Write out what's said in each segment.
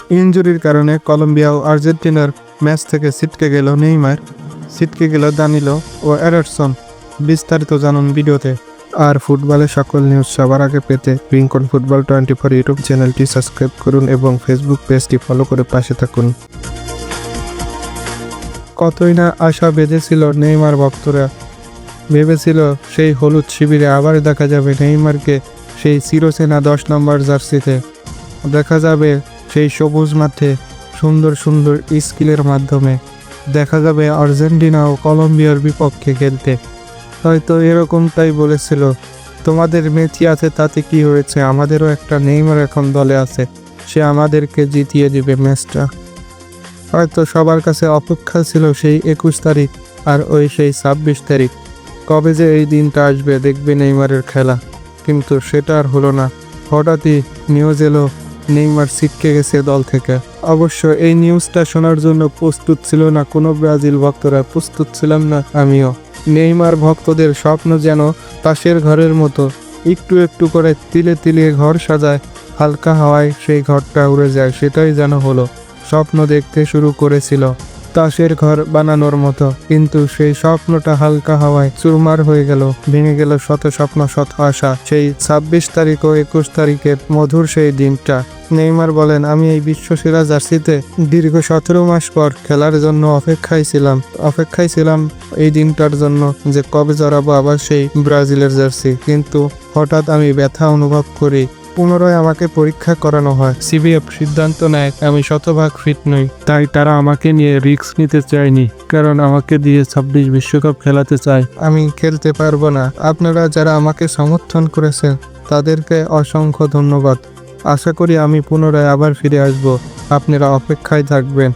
ইনজুরির কারণে কলম্বিয়া ও আর্জেন্টিনার ম্যাচ থেকে ছিটকে গেল নেইমার, ছিটকে গেল দানিলো ও এডারসন। বিস্তারিত জানুন ভিডিওতে। আর ফুটবলের সকল নিউজ সবার আগে পেতে রিংকন ফুটবল 24 ইউটিউব চ্যানেলটি সাবস্ক্রাইব করুন এবং ফেসবুক পেজটি ফলো করে পাশে থাকুন। কতই না আশা বেঁধেছিল নেইমার ভক্তরা। ভেবেছিল সেই হলুদ শিবিরে আবার দেখা যাবে নেইমারকে সেই চিরচেনা 10 নম্বর জার্সিতে, দেখা যাবে সেই সবুজ মাঠে সুন্দর সুন্দর স্কিলের মাধ্যমে, দেখা যাবে আর্জেন্টিনা ও কলম্বিয়ার বিপক্ষে খেলতে। হয়তো এরকমটাই বলেছিল, তোমাদের মেসি আছে তাতে কি হয়েছে, আমাদেরও একটা নেইমার এখন দলে আছে, সে আমাদেরকে জিতিয়ে দিবে ম্যাচটা। হয়তো সবার কাছে অপেক্ষা ছিল সেই 21 তারিখ আর ওই সেই 26 তারিখ, কবে যে এই দিনটা আসবে দেখবে নেইমারের খেলা। কিন্তু সেটা আর হলো না। হঠাৎই নিউজ এলো নেইমার ছিটকে গেছে দল থেকে। অবশ্য এই নিউজটা শোনার জন্য প্রস্তুত ছিল না কোনো ব্রাজিল ভক্তরা, প্রস্তুত ছিলাম না আমিও। নেইমার ভক্তদের স্বপ্ন যেন তাসের ঘরের মতো, একটু একটু করে তিলে তিলে ঘর সাজায়, হালকা হাওয়ায় সেই ঘরটা উড়ে যায়, সেটাই যেন হলো। স্বপ্ন দেখতে শুরু করেছিল তাসের ঘর বানানোর মতো, কিন্তু সেই স্বপ্নটা হালকা হাওয়ায় চুরমার হয়ে গেল, ভেঙে গেল শত স্বপ্ন শত আশা। সেই 26 তারিখ ও 21 তারিখের মধুর সেই দিনটা। নেইমার বলেন, আমি এই বিশ্বসেরা জার্সিতে দীর্ঘ 17 মাস পর খেলার জন্য অপেক্ষায় ছিলাম এই দিনটার জন্য, যে কবে জড়াবো আবার সেই ব্রাজিলের জার্সি। কিন্তু হঠাৎ আমি ব্যথা অনুভব করি। পুনরায় আমাকে পরীক্ষা করানো হয়। সিবিএফ সিদ্ধান্ত নেয় আমি শতভাগ ফিট নই, তাই তারা আমাকে নিয়ে রিস্ক নিতে চায়নি, কারণ আমাকে দিয়ে 26 বিশ্বকাপ খেলাতে চায়। আমি খেলতে পারবো না। আপনারা যারা আমাকে সমর্থন করেছেন তাদেরকে অসংখ্য ধন্যবাদ। আশা করি আমি পুনরায় আবার ফিরে আসব। আপনারা অপেক্ষায় থাকবেন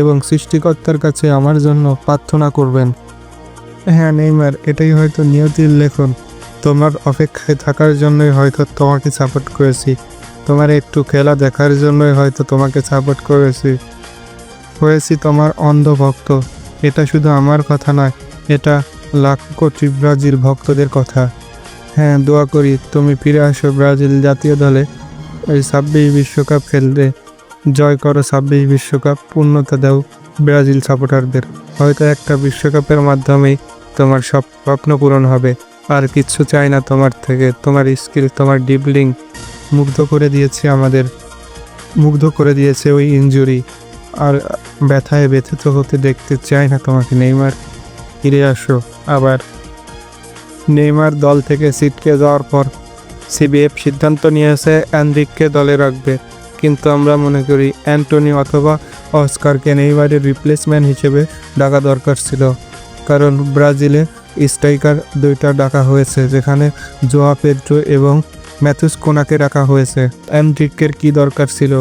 এবং সৃষ্টিকর্তার কাছে আমার জন্য প্রার্থনা করবেন। হ্যাঁ নেইমার, এটাই হয়তো নিয়তির লেখন। তোমার অপেক্ষায় থাকার জন্যই হয়তো তোমাকে সাপোর্ট করেছি, তোমার একটু খেলা দেখার জন্যই হয়তো তোমাকে সাপোর্ট হয়েছি তোমার অন্ধ ভক্ত। এটা শুধু আমার কথা নয়, এটা লাখ কোটি ব্রাজিল ভক্তদের কথা। হ্যাঁ, দোয়া করি তুমি ফিরে আসো ব্রাজিল জাতীয় দলে, এই 26 বিশ্বকাপ খেলতে, জয় করো 26 বিশ্বকাপ, পূর্ণতা দাও ব্রাজিল সাপোর্টারদের। হয়তো একটা বিশ্বকাপের মাধ্যমেই তোমার সব স্বপ্ন পূরণ হবে। আর কিচ্ছু চাই না তোমার থেকে। তোমার স্কিল, তোমার ড্রিবলিং মুগ্ধ করে দিয়েছে ওই ইনজুরি। আর ব্যথায় ব্যথিত হতে দেখতে চাই না তোমাকে। নেইমার, ফিরে আসো আবার। নেইমার দল থেকে ছিটকে যাওয়ার পর সিবিএফ সিদ্ধান্ত নিয়েছে এনরিককে দলে রাখবে, কিন্তু আমরা মনে করি অ্যান্টনি অথবা অস্কারকে নেইমারের রিপ্লেসমেন্ট হিসেবে ডাকা দরকার ছিল, কারণ ব্রাজিলে স্ট্রাইকার 2টা ডাকা হয়েছে, যেখানে জোয়া পেড্রো এবং ম্যাথুস কোনাকে রাখা হয়েছে। এনরিকের কি দরকার ছিল?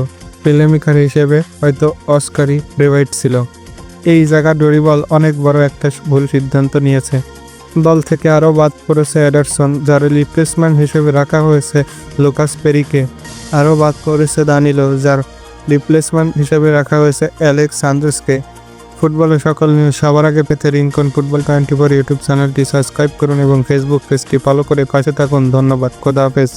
প্লেমেকার হিসেবে হয়তো অস্কারই ফেভারিট ছিল। এই জায়গা ডরিবল অনেক বড় একটা ভুল সিদ্ধান্ত নিয়েছে। দল থেকে আরও বাদ পড়েছে এডারসন, যার রিপ্লেসমেন্ট হিসেবে রাখা হয়েছে লুকাস পেরিকে। আরও বাদ পড়েছে দানিলো, যার রিপ্লেসমেন্ট হিসেবে রাখা হয়েছে অ্যালেক্স সানচেজকে। ফুটবলের সকল নিউজ সবার আগে পেতে রিংকন ফুটবল 24 ইউটিউব চ্যানেলটি সাবস্ক্রাইব করুন এবং ফেসবুক পেজটি ফলো করে পাশে থাকুন। ধন্যবাদ। খোদা হাফেজ।